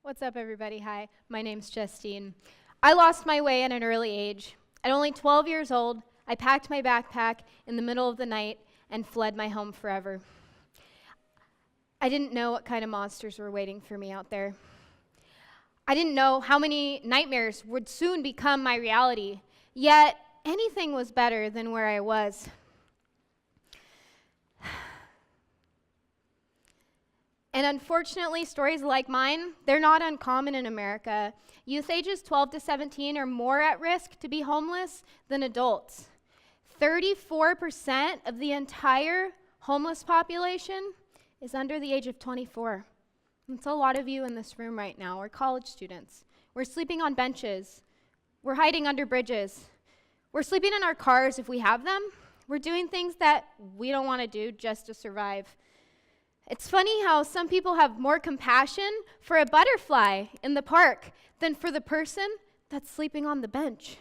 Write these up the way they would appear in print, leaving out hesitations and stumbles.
What's up, everybody? Hi, my name's Justine. I lost my way at an early age. At only 12 years old, I packed my backpack in the middle of the night and fled my home forever. I didn't know what kind of monsters were waiting for me out there. I didn't know how many nightmares would soon become my reality, yet anything was better than where I was. And unfortunately, stories like mine, they're not uncommon in America. Youth ages 12 to 17 are more at risk to be homeless than adults. 34% of the entire homeless population is under the age of 24. That's a lot of you in this room right now. We're college students. We're sleeping on benches. We're hiding under bridges. We're sleeping in our cars if we have them. We're doing things that we don't want to do just to survive. It's funny how some people have more compassion for a butterfly in the park than for the person that's sleeping on the bench.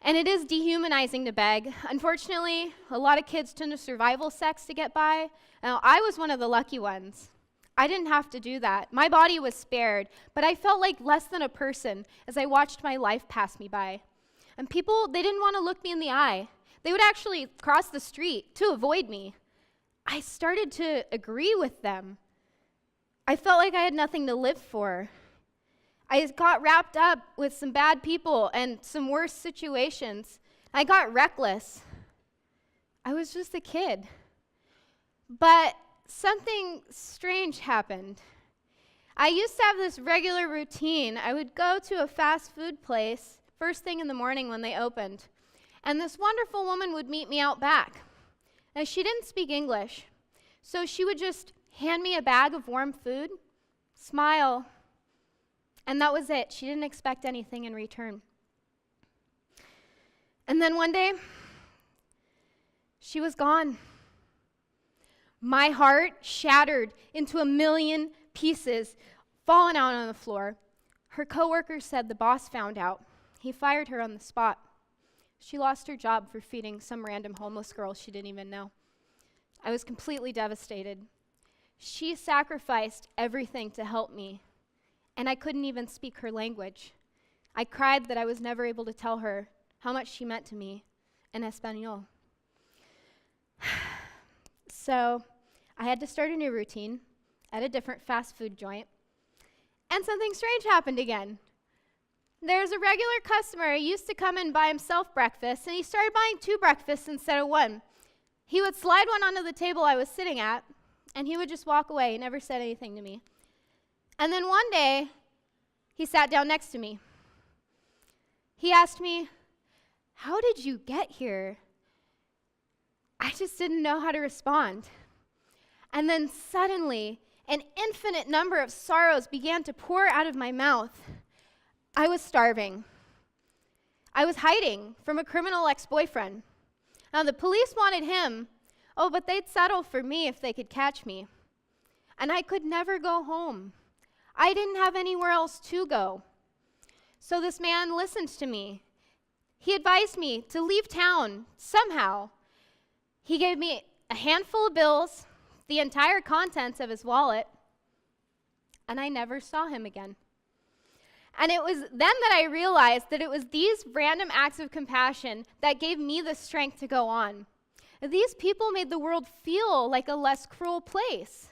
And it is dehumanizing to beg. Unfortunately, a lot of kids turn to survival sex to get by. Now, I was one of the lucky ones. I didn't have to do that. My body was spared, but I felt like less than a person as I watched my life pass me by. And people, they didn't want to look me in the eye. They would actually cross the street to avoid me. I started to agree with them. I felt like I had nothing to live for. I got wrapped up with some bad people and some worse situations. I got reckless. I was just a kid. But something strange happened. I used to have this regular routine. I would go to a fast food place first thing in the morning when they opened, and this wonderful woman would meet me out back. Now, she didn't speak English, so she would just hand me a bag of warm food, smile, and that was it. She didn't expect anything in return. And then one day, she was gone. My heart shattered into a million pieces, falling out on the floor. Her coworker said the boss found out. He fired her on the spot. She lost her job for feeding some random homeless girl she didn't even know. I was completely devastated. She sacrificed everything to help me, and I couldn't even speak her language. I cried that I was never able to tell her how much she meant to me in Espanol. So I had to start a new routine at a different fast food joint, and something strange happened again. There's a regular customer who used to come and buy himself breakfast, and he started buying 2 breakfasts instead of 1. He would slide one onto the table I was sitting at, and he would just walk away. He never said anything to me. And then one day, he sat down next to me. He asked me, "How did you get here?" I just didn't know how to respond. And then suddenly, an infinite number of sorrows began to pour out of my mouth. I was starving. I was hiding from a criminal ex-boyfriend. Now, the police wanted him, but they'd settle for me if they could catch me. And I could never go home. I didn't have anywhere else to go. So this man listened to me. He advised me to leave town somehow. He gave me a handful of bills, the entire contents of his wallet, and I never saw him again. And it was then that I realized that it was these random acts of compassion that gave me the strength to go on. These people made the world feel like a less cruel place.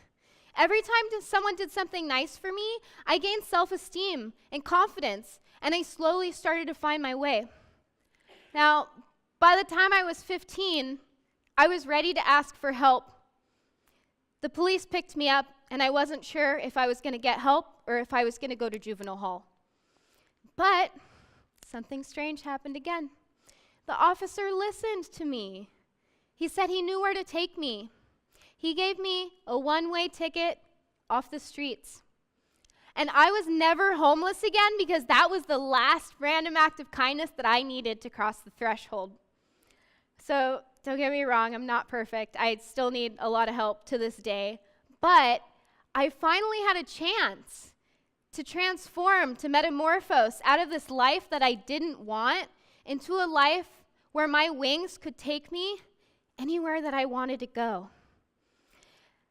Every time someone did something nice for me, I gained self-esteem and confidence, and I slowly started to find my way. Now, by the time I was 15, I was ready to ask for help. The police picked me up, and I wasn't sure if I was going to get help or if I was going to go to juvenile hall. But something strange happened again. The officer listened to me. He said he knew where to take me. He gave me a one-way ticket off the streets. And I was never homeless again because that was the last random act of kindness that I needed to cross the threshold. So don't get me wrong, I'm not perfect. I still need a lot of help to this day. But I finally had a chance to transform, to metamorphose out of this life that I didn't want into a life where my wings could take me anywhere that I wanted to go.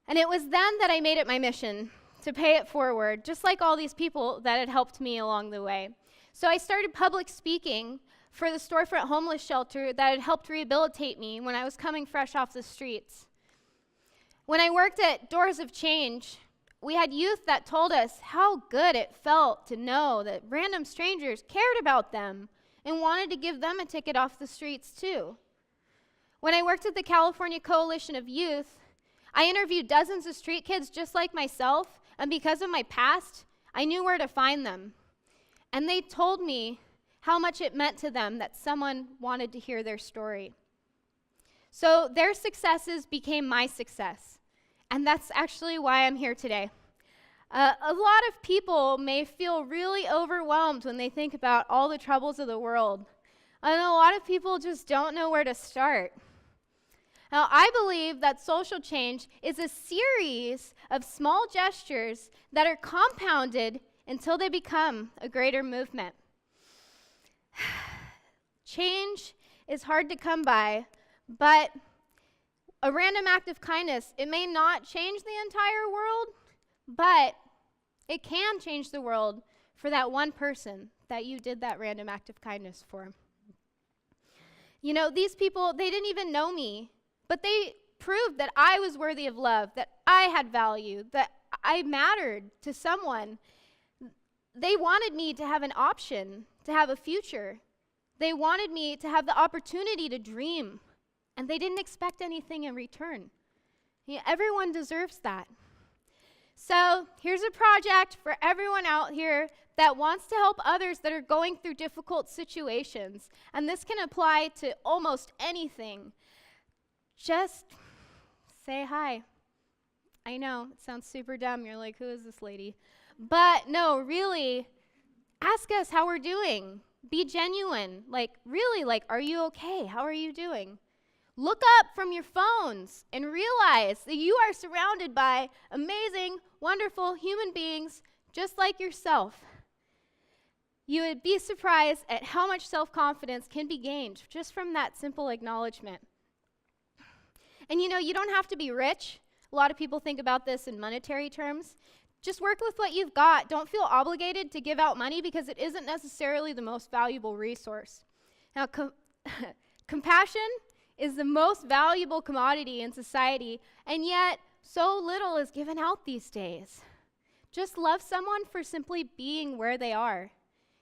And it was then that I made it my mission to pay it forward, just like all these people that had helped me along the way. So I started public speaking for the storefront homeless shelter that had helped rehabilitate me when I was coming fresh off the streets. When I worked at Doors of Change, we had youth that told us how good it felt to know that random strangers cared about them and wanted to give them a ticket off the streets too. When I worked at the California Coalition of Youth, I interviewed dozens of street kids just like myself, and because of my past, I knew where to find them. And they told me how much it meant to them that someone wanted to hear their story. So their successes became my success, and that's actually why I'm here today. A lot of people may feel really overwhelmed when they think about all the troubles of the world, and a lot of people just don't know where to start. Now, I believe that social change is a series of small gestures that are compounded until they become a greater movement. Change is hard to come by, but a random act of kindness, it may not change the entire world, but it can change the world for that one person that you did that random act of kindness for. You know, these people, they didn't even know me, but they proved that I was worthy of love, that I had value, that I mattered to someone. They wanted me to have an option, to have a future. They wanted me to have the opportunity to dream, and they didn't expect anything in return. Yeah, everyone deserves that. So here's a project for everyone out here that wants to help others that are going through difficult situations, and this can apply to almost anything. Just say hi. I know, it sounds super dumb. You're like, who is this lady? But no, really, ask us how we're doing. Be genuine. Like, really, like, are you okay? How are you doing? Look up from your phones and realize that you are surrounded by amazing, wonderful human beings just like yourself. You would be surprised at how much self-confidence can be gained just from that simple acknowledgement. And you know, you don't have to be rich. A lot of people think about this in monetary terms. Just work with what you've got. Don't feel obligated to give out money because it isn't necessarily the most valuable resource. Now, compassion is the most valuable commodity in society, and yet so little is given out these days. Just love someone for simply being where they are,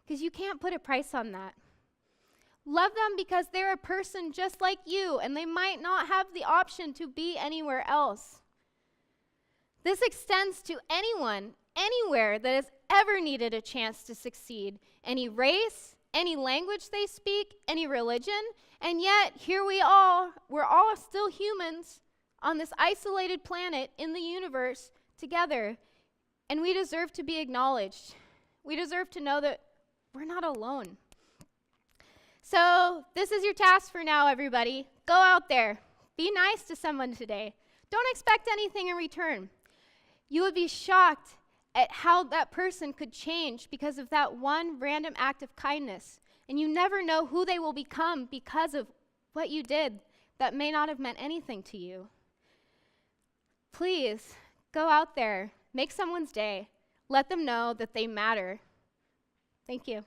because you can't put a price on that. Love them because they're a person just like you, and they might not have the option to be anywhere else. This extends to anyone, anywhere that has ever needed a chance to succeed. Any race, any language they speak, any religion, and yet here we're all still humans on this isolated planet in the universe together, and we deserve to be acknowledged. We deserve to know that we're not alone. So this is your task for now, everybody. Go out there. Be nice to someone today. Don't expect anything in return. You would be shocked at how that person could change because of that one random act of kindness. And you never know who they will become because of what you did that may not have meant anything to you. Please, go out there. Make someone's day. Let them know that they matter. Thank you.